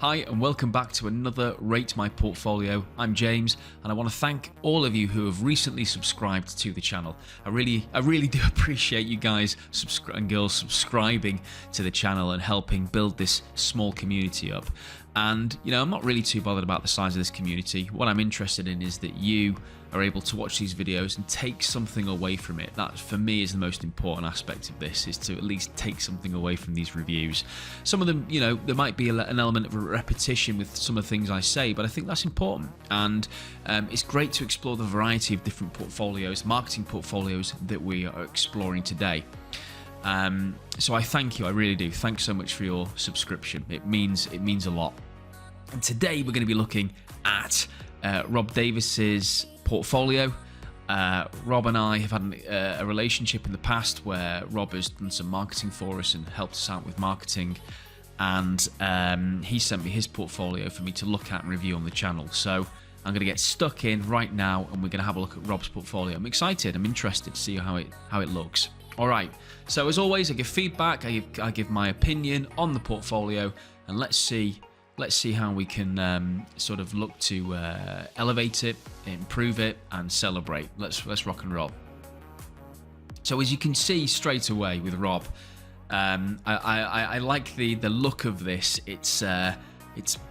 Hi and welcome back to another Rate My Portfolio. I'm James and I want to thank all of you who have recently subscribed to the channel. I really do appreciate you guys and girls subscribing to the channel and helping build this small community up. And I'm not really too bothered about the size of this community. What I'm interested in is that you are able to watch these videos and take something away from it. That, for me, is the most important aspect of this, is to at least take something away from these reviews. Some of them, there might be an element of repetition with some of the things I say, but I think that's important. And it's great to explore the variety of different portfolios, marketing portfolios that we are exploring today. So I thank you, I really do. Thanks so much for your subscription. It means a lot. And today we're going to be looking at Robb Davis's portfolio. Robb and I have had a relationship in the past where Robb has done some marketing for us and helped us out with marketing, and he sent me his portfolio for me to look at and review on the channel. So I'm going to get stuck in right now and we're going to have a look at Robb's portfolio. I'm excited, I'm interested to see how it looks. Alright, so as always I give feedback, I give my opinion on the portfolio, and let's see how we can sort of look to elevate it, improve it, and celebrate. Let's rock and roll. So as you can see straight away with Robb, I like the look of this. It's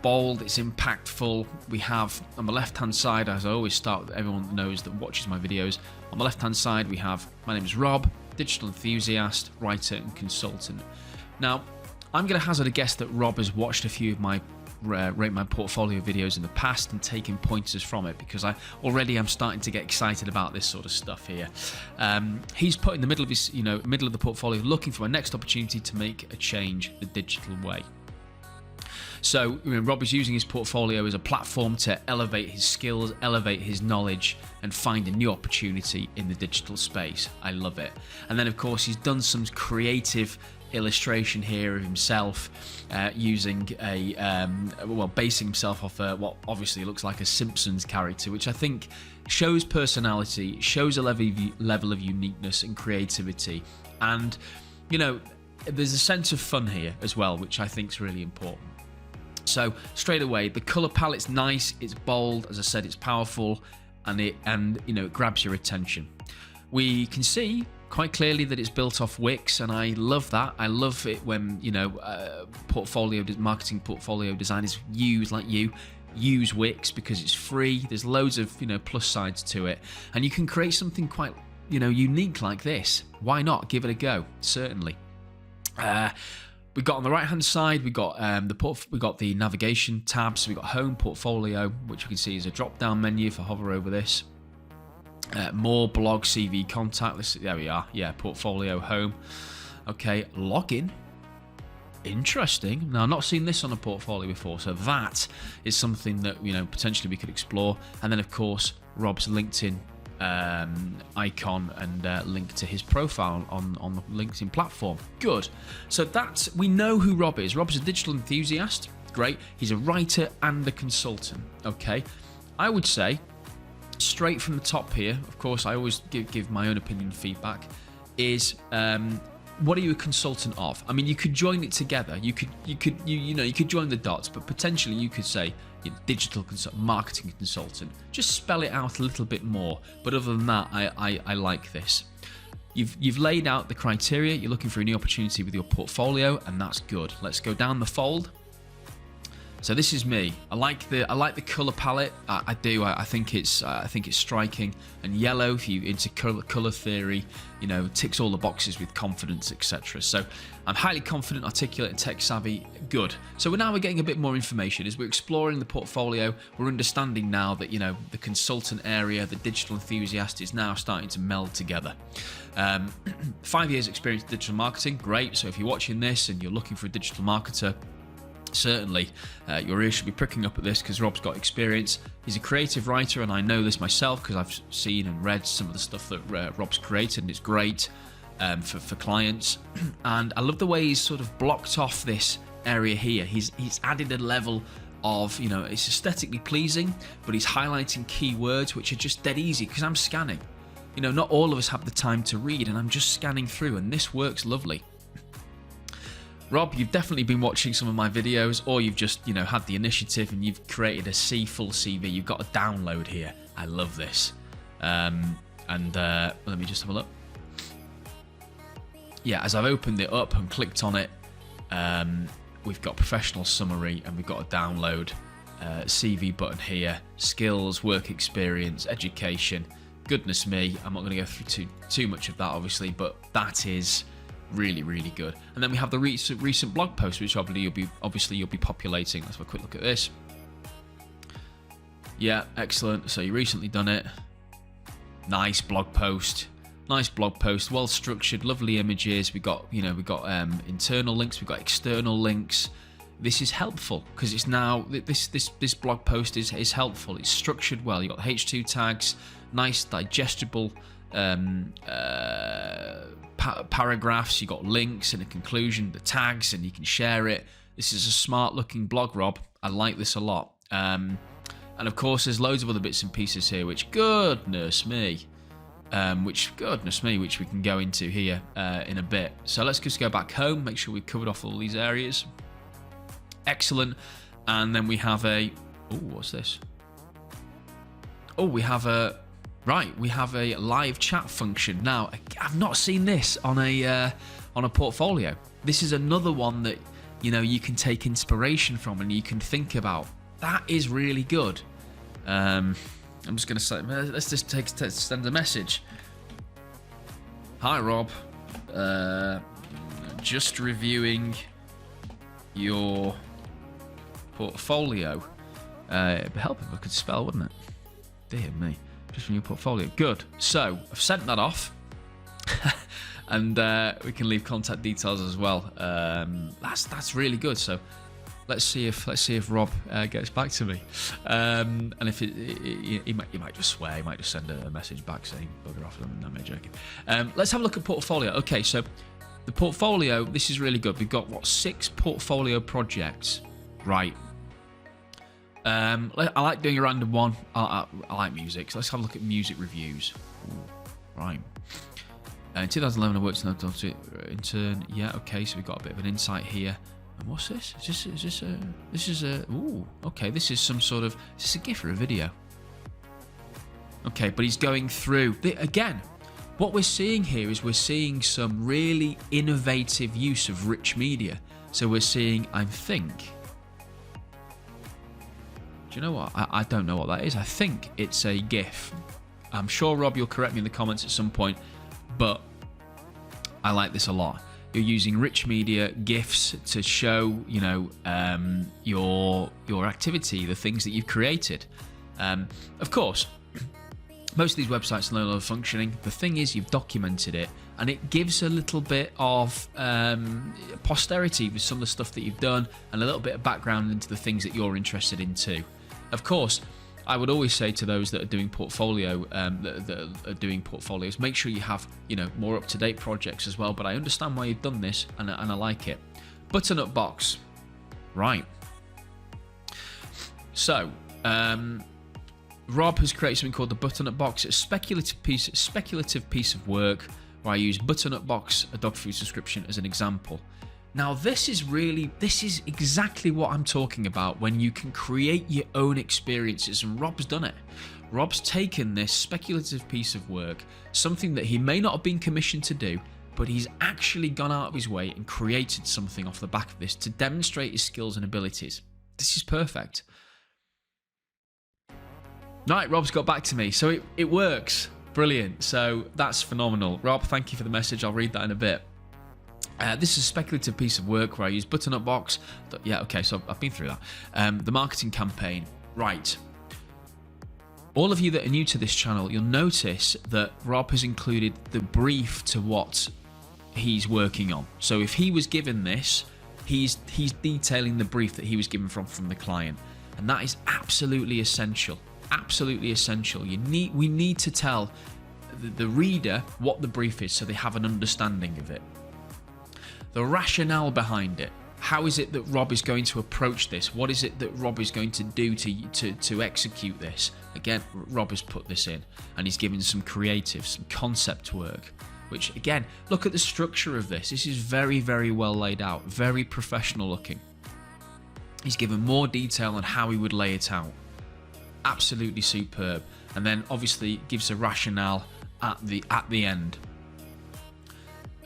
bold, it's impactful. We have on the left hand side, as I always start with, everyone knows that watches my videos, on the left hand side we have, my name is Robb, digital enthusiast, writer and consultant. Now I'm going to hazard a guess that Robb has watched a few of my Rate My Portfolio videos in the past and taken pointers from it, because I'm starting to get excited about this sort of stuff here. He's put in the middle of his, middle of the portfolio, looking for a next opportunity to make a change the digital way. So Robb is using his portfolio as a platform to elevate his skills, elevate his knowledge, and find a new opportunity in the digital space. I love it. And then of course he's done some creative illustration here of himself using basing himself off what obviously looks like a Simpsons character, which I think shows personality, shows a level of uniqueness and creativity, and there's a sense of fun here as well, which I think is really important. So straight away, the color palette's nice, it's bold, as I said, it's powerful, and it grabs your attention. We can see quite clearly that it's built off Wix, and I love that. I love it when marketing portfolio designers use Wix, because it's free. There's loads of plus sides to it, and you can create something quite unique like this. Why not give it a go? Certainly. We got on the right hand side, we got the navigation tabs. We got home, portfolio, which you can see is a drop down menu if I hover over this. More, blog, CV, contact. There we are. Yeah, portfolio, home. Okay, login. Interesting. Now, I've not seen this on a portfolio before, so that is something that potentially we could explore. And then of course Robb's LinkedIn icon and link to his profile on the LinkedIn platform. Good. So we know who Robb is. Robb's a digital enthusiast. Great. He's a writer and a consultant. Okay. I would say, straight from the top here, of course I always give my own opinion and feedback, is what are you a consultant of? I mean, you could join it together. You could join the dots, but potentially you could say digital marketing consultant. Just spell it out a little bit more. But other than that, I like this. You've laid out the criteria. You're looking for a new opportunity with your portfolio, and that's good. Let's go down the fold. So this is me. I like the color palette. I do. I think it's striking, and yellow, if you into color theory, ticks all the boxes with confidence, etc. So I'm highly confident, articulate, and tech savvy. Good. So now we're getting a bit more information as we're exploring the portfolio. We're understanding now that the consultant area, the digital enthusiast, is now starting to meld together. 5 years experience in digital marketing. Great. So if you're watching this and you're looking for a digital marketer, certainly your ears should be pricking up at this, because Robb's got experience. He's a creative writer, and I know this myself because I've seen and read some of the stuff that Robb's created, and it's great for clients. And I love the way he's sort of blocked off this area here. He's added a level of, it's aesthetically pleasing, but he's highlighting keywords which are just dead easy, because I'm scanning. Not all of us have the time to read, and I'm just scanning through, and this works lovely. Rob, you've definitely been watching some of my videos, or you've just, had the initiative and you've created a full CV. You've got a download here. I love this. Let me just have a look. Yeah, as I've opened it up and clicked on it, we've got professional summary and we've got a download CV button here. Skills, work experience, education. Goodness me, I'm not going to go through too much of that, obviously, but that is really, really good. And then we have the recent blog post, which obviously you'll be populating. Let's have a quick look at this. Yeah, excellent. So you recently done it. Nice blog post. Nice blog post, well structured, lovely images. We got internal links, we've got external links. This is helpful because it's now this blog post is helpful. It's structured well. You got H2 tags, nice digestible paragraphs. You got links and a conclusion, the tags, and you can share it. This is a smart looking blog, Rob. I like this a lot. And of course, there's loads of other bits and pieces here, which goodness me, which we can go into here in a bit. So let's just go back home, make sure we've covered off all these areas. Excellent. And then we have what's this? Oh, we have a live chat function. Now, I've not seen this on a portfolio. This is another one that you can take inspiration from and you can think about. That is really good. I'm just going to say, let's just send a message. Hi, Rob. Just reviewing your portfolio. It'd help if I could spell, wouldn't it? Dear me. Just from your portfolio. Good. So I've sent that off. And we can leave contact details as well. That's really good. So let's see if Rob gets back to me. And if he might just swear, he might just send a message back saying bugger off. I'm not joking. Let's have a look at portfolio. Okay, so the portfolio, this is really good. We've got 6 portfolio projects, right? I like doing a random one. I like music, so let's have a look at music reviews. Ooh, right. In 2011, I worked as an intern. Yeah, okay, so we've got a bit of an insight here. And what's this? Ooh, okay, this is some sort of, is this a GIF or a video? Okay, but he's going through, again, what we're seeing here is we're seeing some really innovative use of rich media. So we're seeing, I think, do you know what? I don't know what that is. I think it's a GIF. I'm sure, Rob, you'll correct me in the comments at some point, but I like this a lot. You're using rich media, GIFs to show, your activity, the things that you've created. Of course, most of these websites are no longer functioning. The thing is, you've documented it, and it gives a little bit of posterity with some of the stuff that you've done, and a little bit of background into the things that you're interested in too. Of course, I would always say to those that are doing portfolios, make sure you have more up-to-date projects as well. But I understand why you've done this, and I like it. Butternut box, right? So, Rob has created something called the Butternut box. It's a speculative piece of work where I use Butternut box, a dog food subscription, as an example. Now, this is exactly what I'm talking about when you can create your own experiences, and Rob's done it. Rob's taken this speculative piece of work, something that he may not have been commissioned to do, but he's actually gone out of his way and created something off the back of this to demonstrate his skills and abilities. This is perfect. Right, Rob's got back to me, so it works. Brilliant. So that's phenomenal. Rob, thank you for the message. I'll read that in a bit. This is a speculative piece of work where I use Butternut box. Yeah, okay, so I've been through that. The marketing campaign. Right. All of you that are new to this channel, you'll notice that Rob has included the brief to what he's working on. So if he was given this, he's detailing the brief that he was given from the client. And that is absolutely essential. Absolutely essential. We need to tell the reader what the brief is so they have an understanding of it. The rationale behind it. How is it that Rob is going to approach this? What is it that Rob is going to do to execute this? Again, Rob has put this in, and he's given some creative, some concept work. which again, look at the structure of this. This is very, very well laid out, very professional looking. He's given more detail on how he would lay it out. Absolutely superb. And then obviously gives a rationale at the end.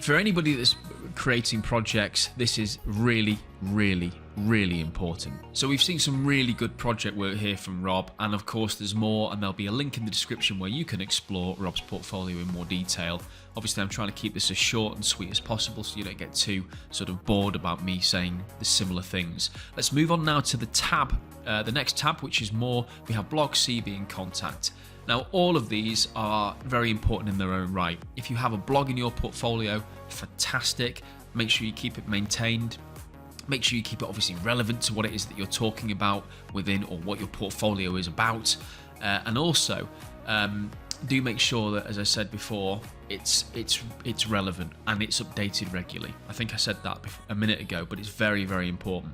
For anybody that's creating projects, this is really, really, really important. So we've seen some really good project work here from Rob, and of course there's more, and there'll be a link in the description where you can explore Rob's portfolio in more detail. Obviously I'm trying to keep this as short and sweet as possible so you don't get too sort of bored about me saying the similar things. Let's move on now to the tab, the next tab, which is more, we have blog, CV and contact. Now, all of these are very important in their own right. If you have a blog in your portfolio, fantastic. Make sure you keep it maintained. Make sure you keep it obviously relevant to what it is that you're talking about within, or what your portfolio is about. And also, do make sure that, as I said before, it's relevant and it's updated regularly. I think I said that a minute ago, but it's very, very important.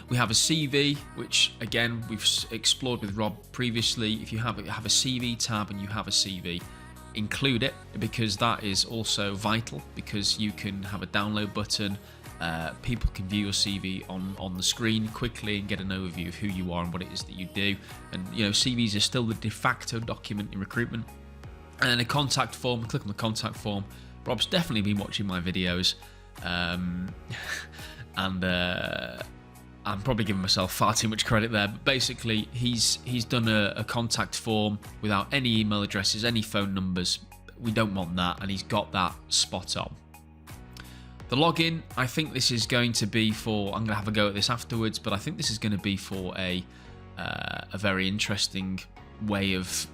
We have a CV, which again we've explored with Rob previously. If you have a CV tab and you have a CV, include it, because that is also vital, because you can have a download button. People can view your CV on the screen quickly and get an overview of who you are and what it is that you do. And you know, CVs are still the de facto document in recruitment. And then a contact form. Click on the contact form. Rob's definitely been watching my videos, and I'm probably giving myself far too much credit there, but basically he's done a contact form without any email addresses, any phone numbers. We don't want that, and he's got that spot on. The login, I think this is going to be for, I'm going to have a go at this afterwards, but I think this is going to be for a very interesting way of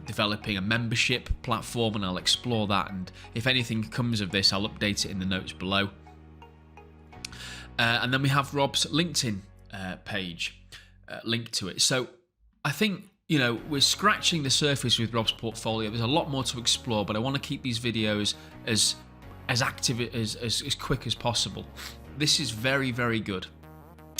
developing a membership platform, and I'll explore that, and if anything comes of this, I'll update it in the notes below. And then we have Rob's LinkedIn page linked to it. So I think, you know, we're scratching the surface with Rob's portfolio. There's a lot more to explore, but I want to keep these videos as active, as quick as possible. This is very, very good.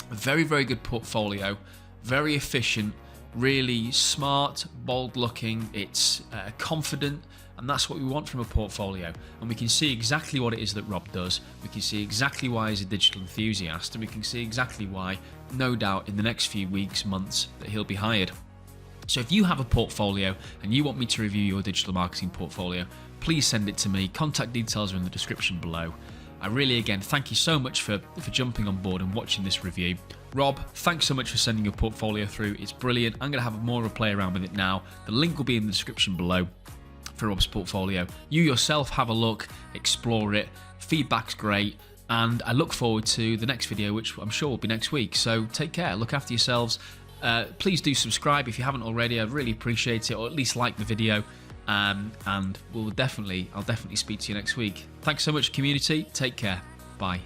A very, very good portfolio. Very efficient. Really smart, bold looking. It's confident. And that's what we want from a portfolio. And we can see exactly what it is that Rob does. We can see exactly why he's a digital enthusiast. And we can see exactly why, no doubt, in the next few weeks, months, that he'll be hired. So if you have a portfolio and you want me to review your digital marketing portfolio, please send it to me. Contact details are in the description below. I really, again, thank you so much for jumping on board and watching this review. Rob, thanks so much for sending your portfolio through. It's brilliant. I'm going to have more of a play around with it now. The link will be in the description below for Rob's portfolio. You yourself have a look, explore it. Feedback's great, and I look forward to the next video, which I'm sure will be next week. So take care, look after yourselves. Please do subscribe if you haven't already. I'd really appreciate it, or at least like the video. And I'll definitely speak to you next week. Thanks so much, community. Take care. Bye.